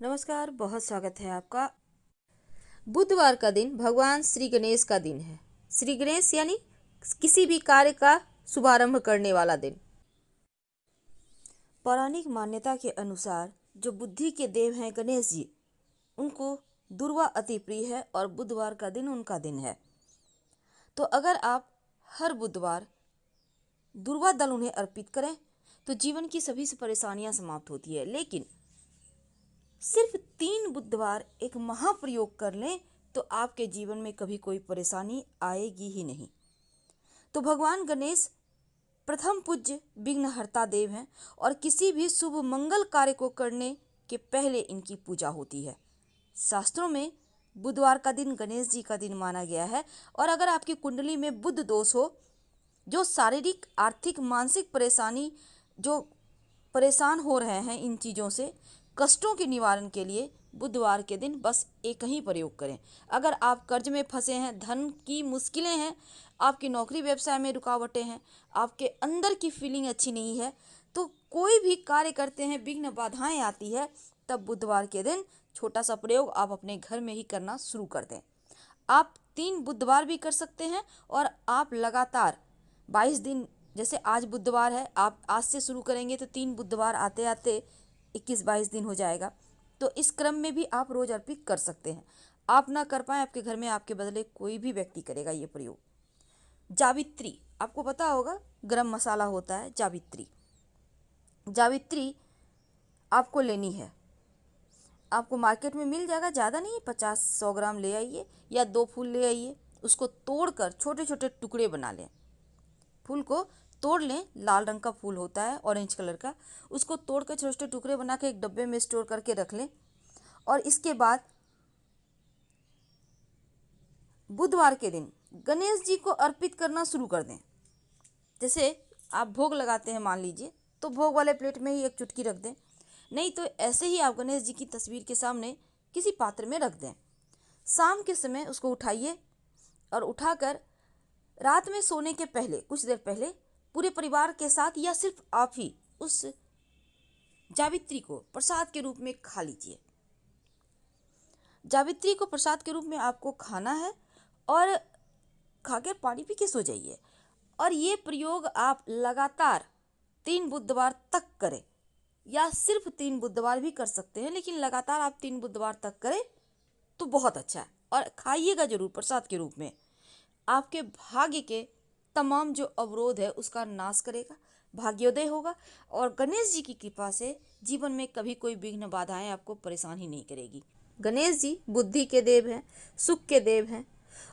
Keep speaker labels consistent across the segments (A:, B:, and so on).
A: नमस्कार, बहुत स्वागत है आपका। बुधवार का दिन भगवान श्री गणेश का दिन है। श्री गणेश यानी किसी भी कार्य का शुभारंभ करने वाला दिन। पौराणिक मान्यता के अनुसार जो बुद्धि के देव हैं गणेश जी, उनको दुर्वा अति प्रिय है और बुधवार का दिन उनका दिन है। तो अगर आप हर बुधवार दुर्वा दल उन्हें अर्पित करें तो जीवन की सभी परेशानियां समाप्त होती है। लेकिन सिर्फ 3 बुधवार एक महाप्रयोग कर लें तो आपके जीवन में कभी कोई परेशानी आएगी ही नहीं। तो भगवान गणेश प्रथम पूज्य विघ्नहर्ता देव हैं और किसी भी शुभ मंगल कार्य को करने के पहले इनकी पूजा होती है। शास्त्रों में बुधवार का दिन गणेश जी का दिन माना गया है। और अगर आपकी कुंडली में बुध दोष हो, जो शारीरिक, आर्थिक, मानसिक परेशानी, जो परेशान हो रहे हैं इन चीज़ों से, कष्टों के निवारण के लिए बुधवार के दिन बस एक ही प्रयोग करें। अगर आप कर्ज में फंसे हैं, धन की मुश्किलें हैं, आपकी नौकरी व्यवसाय में रुकावटें हैं, आपके अंदर की फीलिंग अच्छी नहीं है, तो कोई भी कार्य करते हैं विघ्न बाधाएं आती है, तब बुधवार के दिन छोटा सा प्रयोग आप अपने घर में ही करना शुरू कर दें। आप 3 बुधवार भी कर सकते हैं और आप लगातार 22 दिन, जैसे आज बुधवार है, आप आज से शुरू करेंगे तो 3 बुधवार आते आते 21-22 दिन हो जाएगा। तो इस क्रम में भी आप रोज अर्पित कर सकते हैं। आप ना कर पाए, आपके घर में आपके बदले कोई भी व्यक्ति करेगा ये प्रयोग। जावित्री, आपको पता होगा गरम मसाला होता है जावित्री। जावित्री आपको लेनी है, आपको मार्केट में मिल जाएगा, ज़्यादा नहीं, 50-100 ग्राम ले आइए या 2 फूल ले आइए। उसको तोड़कर छोटे छोटे टुकड़े बना लें। फूल को तोड़ लें, लाल रंग का फूल होता है, ऑरेंज कलर का। उसको तोड़कर छोटे छोटे टुकड़े बना के एक डब्बे में स्टोर करके रख लें। और इसके बाद बुधवार के दिन गणेश जी को अर्पित करना शुरू कर दें। जैसे आप भोग लगाते हैं मान लीजिए, तो भोग वाले प्लेट में ही एक चुटकी रख दें, नहीं तो ऐसे ही आप गणेश जी की तस्वीर के सामने किसी पात्र में रख दें। शाम के समय उसको उठाइए और उठाकर रात में सोने के पहले, कुछ देर पहले, पूरे परिवार के साथ या सिर्फ आप ही उस जावित्री को प्रसाद के रूप में खा लीजिए। जावित्री को प्रसाद के रूप में आपको खाना है और खाकर पानी पी के सो जाइए। और ये प्रयोग आप लगातार 3 बुधवार तक करें, या सिर्फ 3 बुधवार भी कर सकते हैं, लेकिन लगातार आप 3 बुधवार तक करें तो बहुत अच्छा है। और खाइएगा जरूर प्रसाद के रूप में। आपके भाग्य के तमाम जो अवरोध है उसका नाश करेगा, भाग्योदय होगा और गणेश जी की कृपा से जीवन में कभी कोई विघ्न बाधाएं आपको परेशान ही नहीं करेगी। गणेश जी बुद्धि के देव हैं, सुख के देव हैं।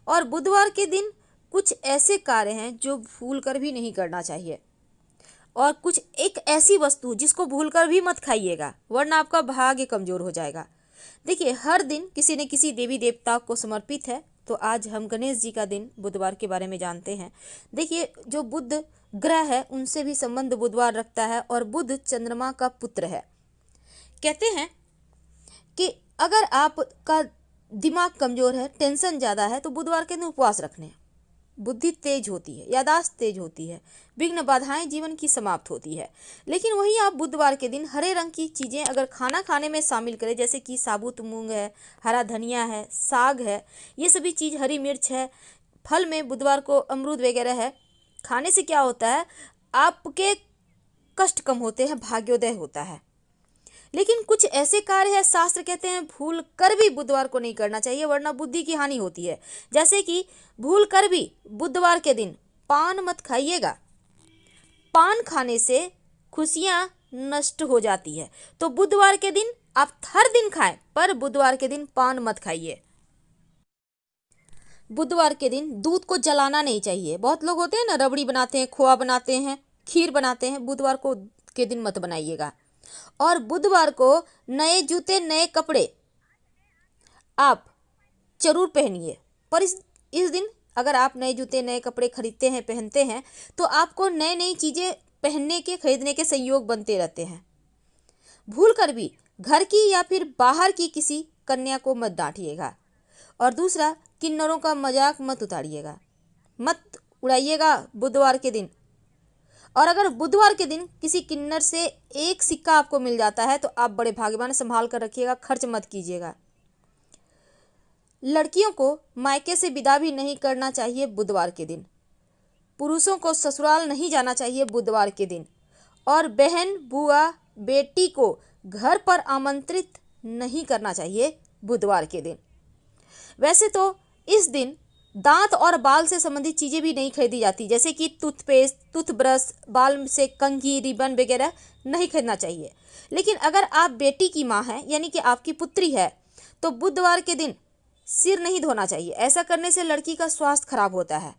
A: और बुधवार के दिन कुछ ऐसे कार्य हैं जो भूलकर भी नहीं करना चाहिए, और कुछ एक ऐसी वस्तु जिसको भूलकर भी मत खाइएगा, वरना आपका भाग्य कमजोर हो जाएगा। देखिए, हर दिन किसी न किसी देवी देवता को समर्पित है, तो आज हम गणेश जी का दिन बुधवार के बारे में जानते हैं। देखिए, जो बुध ग्रह है उनसे भी संबंध बुधवार रखता है और बुध चंद्रमा का पुत्र है। कहते हैं कि अगर आपका दिमाग कमजोर है, टेंशन ज़्यादा है, तो बुधवार के दिन उपवास रखने। बुद्धि तेज होती है, यादाश्त तेज होती है, विघ्न बाधाएं जीवन की समाप्त होती है। लेकिन वहीं आप बुधवार के दिन हरे रंग की चीज़ें अगर खाना खाने में शामिल करें, जैसे कि साबुत मूंग है, हरा धनिया है, साग है, ये सभी चीज़, हरी मिर्च है, फल में बुधवार को अमरूद वगैरह है, खाने से क्या होता है, आपके कष्ट कम होते हैं, भाग्योदय होता है। लेकिन कुछ ऐसे कार्य है, शास्त्र कहते हैं भूल कर भी बुधवार को नहीं करना चाहिए, वरना बुद्धि की हानि होती है। जैसे कि भूल कर भी बुधवार के दिन पान मत खाइएगा। पान खाने से खुशियां नष्ट हो जाती है। तो बुधवार के दिन आप हर दिन खाएं, पर बुधवार के दिन पान मत खाइए। बुधवार के दिन दूध को जलाना नहीं चाहिए। बहुत लोग होते हैं ना, रबड़ी बनाते हैं, खोआ बनाते हैं, खीर बनाते हैं, बुधवार को के दिन मत बनाइएगा। और बुधवार को नए जूते, नए कपड़े आप जरूर पहनिए। पर इस दिन अगर आप नए जूते, नए कपड़े खरीदते हैं, पहनते हैं, तो आपको नई नई चीज़ें पहनने के, खरीदने के संयोग बनते रहते हैं। भूल कर भी घर की या फिर बाहर की किसी कन्या को मत डांटिएगा। और दूसरा, किन्नरों का मजाक मत उतारिएगा, मत उड़ाइएगा बुधवार के दिन। और अगर बुधवार के दिन किसी किन्नर से एक सिक्का आपको मिल जाता है तो आप बड़े भाग्यवान, संभाल कर रखिएगा, खर्च मत कीजिएगा। लड़कियों को मायके से विदा भी नहीं करना चाहिए बुधवार के दिन। पुरुषों को ससुराल नहीं जाना चाहिए बुधवार के दिन। और बहन, बुआ, बेटी को घर पर आमंत्रित नहीं करना चाहिए बुधवार के दिन। वैसे तो इस दिन दांत और बाल से संबंधित चीज़ें भी नहीं खरीदी जाती, जैसे कि टूथपेस्ट, टूथब्रश, बाल से कंघी, रिबन वगैरह नहीं खरीदना चाहिए। लेकिन अगर आप बेटी की माँ हैं, यानी कि आपकी पुत्री है, तो बुधवार के दिन सिर नहीं धोना चाहिए। ऐसा करने से लड़की का स्वास्थ्य खराब होता है।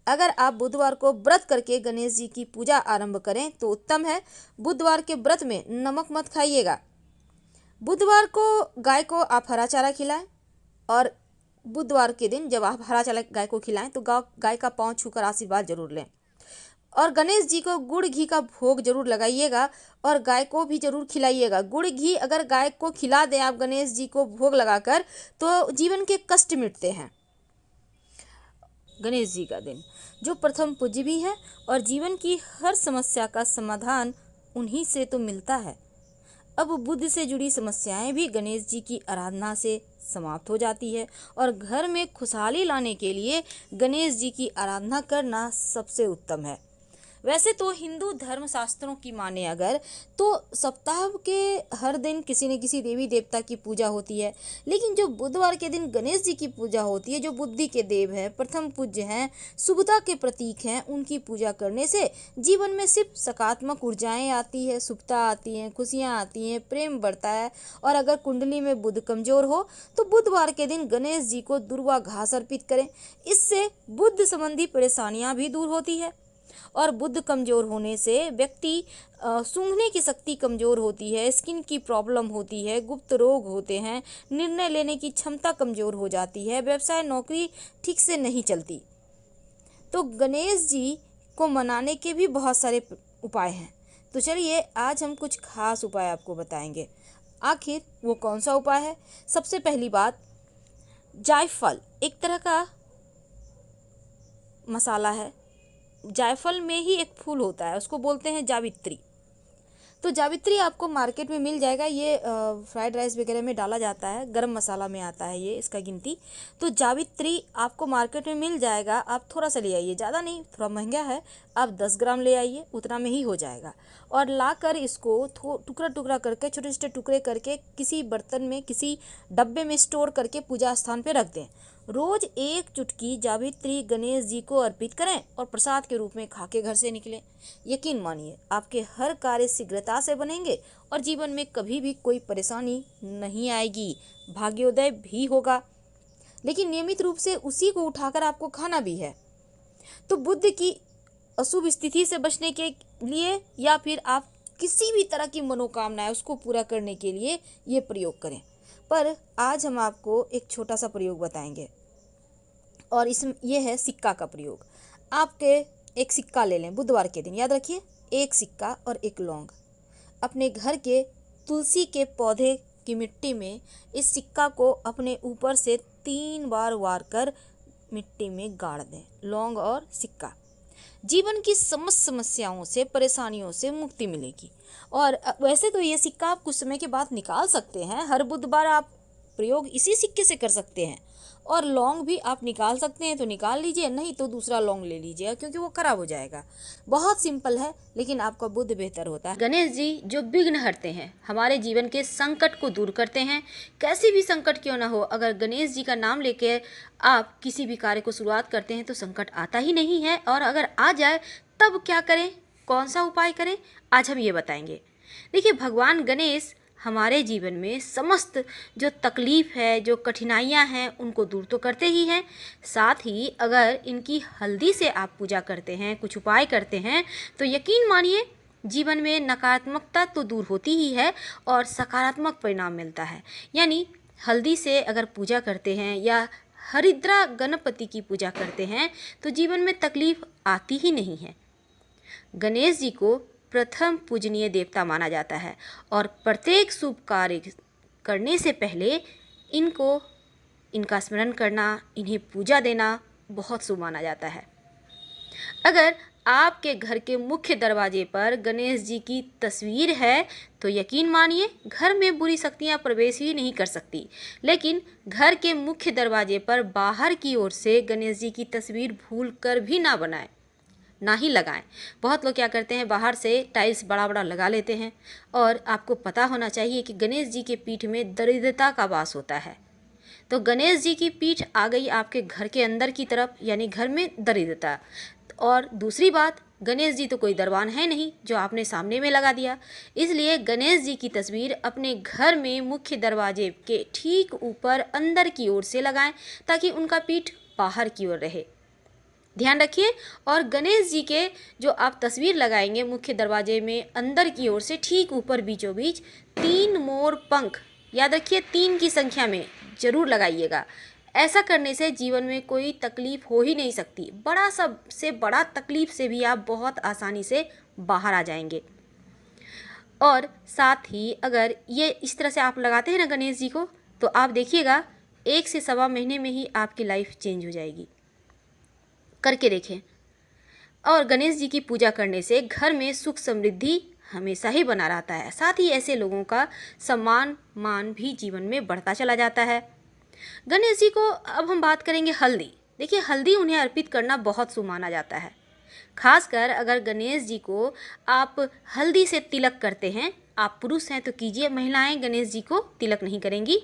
A: अगर आप बुधवार को व्रत करके गणेश जी की पूजा आरंभ करें तो उत्तम है। बुधवार के व्रत में नमक मत खाइएगा। बुधवार को गाय को आप हरा चारा खिलाएं, और बुधवार के दिन जब आप हरा चारा गाय को खिलाएं तो गाय का पाँव छूकर आशीर्वाद जरूर लें। और गणेश जी को गुड़ घी का भोग जरूर लगाइएगा और गाय को भी जरूर खिलाइएगा। गुड़ घी अगर गाय को खिला दें आप गणेश जी को भोग लगाकर, तो जीवन के कष्ट मिटते हैं। गणेश जी का दिन जो प्रथम पूज्य भी है और जीवन की हर समस्या का समाधान उन्हीं से तो मिलता है। अब बुद्ध से जुड़ी समस्याएं भी गणेश जी की आराधना से समाप्त हो जाती है और घर में खुशहाली लाने के लिए गणेश जी की आराधना करना सबसे उत्तम है। वैसे तो हिंदू धर्म शास्त्रों की माने अगर, तो सप्ताह के हर दिन किसी न किसी देवी देवता की पूजा होती है, लेकिन जो बुधवार के दिन गणेश जी की पूजा होती है, जो बुद्धि के देव हैं, प्रथम पूज्य हैं, शुभता के प्रतीक हैं, उनकी पूजा करने से जीवन में सिर्फ सकारात्मक ऊर्जाएं आती है, शुभता आती हैं, खुशियाँ आती हैं, प्रेम बढ़ता है। और अगर कुंडली में बुध कमजोर हो तो बुधवार के दिन गणेश जी को दुर्वा घास अर्पित करें। इससे बुद्ध संबंधी परेशानियां भी दूर होती है। और बुद्ध कमजोर होने से व्यक्ति सूंघने की शक्ति कमजोर होती है, स्किन की प्रॉब्लम होती है, गुप्त रोग होते हैं, निर्णय लेने की क्षमता कमजोर हो जाती है, व्यवसाय नौकरी ठीक से नहीं चलती। तो गणेश जी को मनाने के भी बहुत सारे उपाय हैं। तो चलिए आज हम कुछ खास उपाय आपको बताएंगे। आखिर वो कौन सा उपाय है? सबसे पहली बात, जायफल एक तरह का मसाला है। जायफल में ही एक फूल होता है, उसको बोलते हैं जावित्री। तो जावित्री आपको मार्केट में मिल जाएगा। ये फ्राइड राइस वगैरह में डाला जाता है, गरम मसाला में आता है ये इसका गिनती। तो जावित्री आपको मार्केट में मिल जाएगा। आप थोड़ा सा ले आइए, ज़्यादा नहीं, थोड़ा महंगा है। आप 10 ग्राम ले आइए, उतना में ही हो जाएगा। और लाकर इसको टुकड़ा टुकड़ा करके, छोटे छोटे टुकड़े करके किसी बर्तन में, किसी डब्बे में स्टोर करके पूजा स्थान पर रख दें। रोज एक चुटकी जावित्री गणेश जी को अर्पित करें और प्रसाद के रूप में खा के घर से निकलें। यकीन मानिए आपके हर कार्य शीघ्रता से बनेंगे और जीवन में कभी भी कोई परेशानी नहीं आएगी, भाग्योदय भी होगा। लेकिन नियमित रूप से उसी को उठाकर आपको खाना भी है। तो बुद्ध की अशुभ स्थिति से बचने के लिए या फिर आप किसी भी तरह की मनोकामना है उसको पूरा करने के लिए ये प्रयोग करें। पर आज हम आपको एक छोटा सा प्रयोग बताएंगे और ये है सिक्का का प्रयोग। आपके एक सिक्का ले लें बुधवार के दिन, याद रखिए, एक सिक्का और एक लौंग। अपने घर के तुलसी के पौधे की मिट्टी में इस सिक्का को अपने ऊपर से 3 बार वार कर मिट्टी में गाड़ दें। लौंग और सिक्का, जीवन की समस्त समस्याओं से, परेशानियों से मुक्ति मिलेगी। और वैसे तो ये सिक्का आप कुछ समय के बाद निकाल सकते हैं। हर बुधवार आप प्रयोग इसी सिक्के से कर सकते हैं। और लौंग भी आप निकाल सकते हैं तो निकाल लीजिए, नहीं तो दूसरा लौंग ले लीजिए, क्योंकि वो खराब हो जाएगा। बहुत सिंपल है, लेकिन आपका बुद्ध बेहतर होता है। गणेश जी जो विघ्न हरते हैं, हमारे जीवन के संकट को दूर करते हैं। कैसी भी संकट क्यों ना हो, अगर गणेश जी का नाम लेकर आप किसी भी कार्य को शुरुआत करते हैं तो संकट आता ही नहीं है। और अगर आ जाए तब क्या करें, कौन सा उपाय करें, आज हम ये बताएंगे। देखिए, भगवान गणेश हमारे जीवन में समस्त जो तकलीफ़ है, जो कठिनाइयाँ हैं, उनको दूर तो करते ही हैं। साथ ही अगर इनकी हल्दी से आप पूजा करते हैं, कुछ उपाय करते हैं, तो यकीन मानिए जीवन में नकारात्मकता तो दूर होती ही है और सकारात्मक परिणाम मिलता है। यानी हल्दी से अगर पूजा करते हैं या हरिद्रा गणपति की पूजा करते हैं तो जीवन में तकलीफ आती ही नहीं है। गणेश जी को प्रथम पूजनीय देवता माना जाता है और प्रत्येक शुभ कार्य करने से पहले इनका स्मरण करना, इन्हें पूजा देना बहुत शुभ माना जाता है। अगर आपके घर के मुख्य दरवाजे पर गणेश जी की तस्वीर है तो यकीन मानिए घर में बुरी शक्तियाँ प्रवेश ही नहीं कर सकती। लेकिन घर के मुख्य दरवाजे पर बाहर की ओर से गणेश जी की तस्वीर भूल कर भी ना बनाएं, ना ही लगाएं। बहुत लोग क्या करते हैं, बाहर से टाइल्स बड़ा बड़ा लगा लेते हैं। और आपको पता होना चाहिए कि गणेश जी के पीठ में दरिद्रता का वास होता है। तो गणेश जी की पीठ आ गई आपके घर के अंदर की तरफ, यानी घर में दरिद्रता। और दूसरी बात, गणेश जी तो कोई दरबान है नहीं जो आपने सामने में लगा दिया। इसलिए गणेश जी की तस्वीर अपने घर में मुख्य दरवाजे के ठीक ऊपर अंदर की ओर से लगाएं ताकि उनका पीठ बाहर की ओर रहे। ध्यान रखिए। और गणेश जी के जो आप तस्वीर लगाएंगे मुख्य दरवाजे में अंदर की ओर से ठीक ऊपर बीचों बीच 3 मोर पंख, याद रखिए 3 की संख्या में जरूर लगाइएगा। ऐसा करने से जीवन में कोई तकलीफ हो ही नहीं सकती। बड़ा सबसे बड़ा तकलीफ से भी आप बहुत आसानी से बाहर आ जाएंगे। और साथ ही अगर ये इस तरह से आप लगाते हैं ना गणेश जी को, तो आप देखिएगा 1 से सवा महीने में ही आपकी लाइफ चेंज हो जाएगी। करके देखें। और गणेश जी की पूजा करने से घर में सुख समृद्धि हमेशा ही बना रहता है। साथ ही ऐसे लोगों का सम्मान मान भी जीवन में बढ़ता चला जाता है। गणेश जी को अब हम बात करेंगे हल्दी। देखिए, हल्दी उन्हें अर्पित करना बहुत शुभ माना जाता है। खासकर अगर गणेश जी को आप हल्दी से तिलक करते हैं, आप पुरुष हैं तो कीजिए, महिलाएं गणेश जी को तिलक नहीं करेंगी।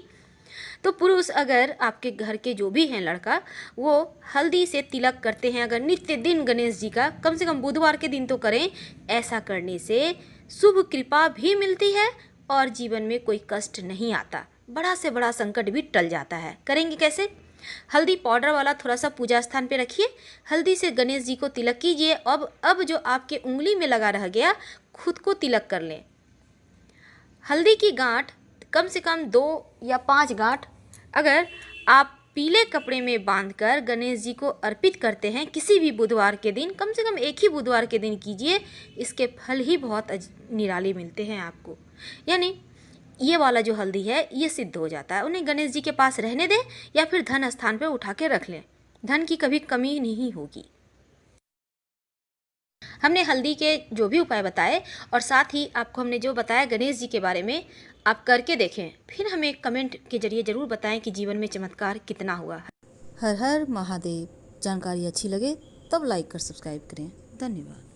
A: तो पुरुष अगर आपके घर के जो भी हैं लड़का, वो हल्दी से तिलक करते हैं अगर नित्य दिन गणेश जी का, कम से कम बुधवार के दिन तो करें। ऐसा करने से शुभ कृपा भी मिलती है और जीवन में कोई कष्ट नहीं आता, बड़ा से बड़ा संकट भी टल जाता है। करेंगे कैसे? हल्दी पाउडर वाला थोड़ा सा पूजा स्थान पे रखिए, हल्दी से गणेश जी को तिलक कीजिए। अब जो आपके उंगली में लगा रह गया, खुद को तिलक कर लें। हल्दी की गांठ कम से कम 2 या 5 गांठ अगर आप पीले कपड़े में बांधकर गणेश जी को अर्पित करते हैं किसी भी बुधवार के दिन, कम से कम एक ही बुधवार के दिन कीजिए, इसके फल ही बहुत निराले मिलते हैं आपको। यानी ये वाला जो हल्दी है ये सिद्ध हो जाता है। उन्हें गणेश जी के पास रहने दें या फिर धन स्थान पर उठा के रख लें, धन की कभी कमी नहीं होगी। हमने हल्दी के जो भी उपाय बताए और साथ ही आपको हमने जो बताया गणेश जी के बारे में, आप करके देखें, फिर हमें कमेंट के जरिए ज़रूर बताएं कि जीवन में चमत्कार कितना हुआ। हर हर महादेव। जानकारी अच्छी लगे तब लाइक कर सब्सक्राइब करें। धन्यवाद।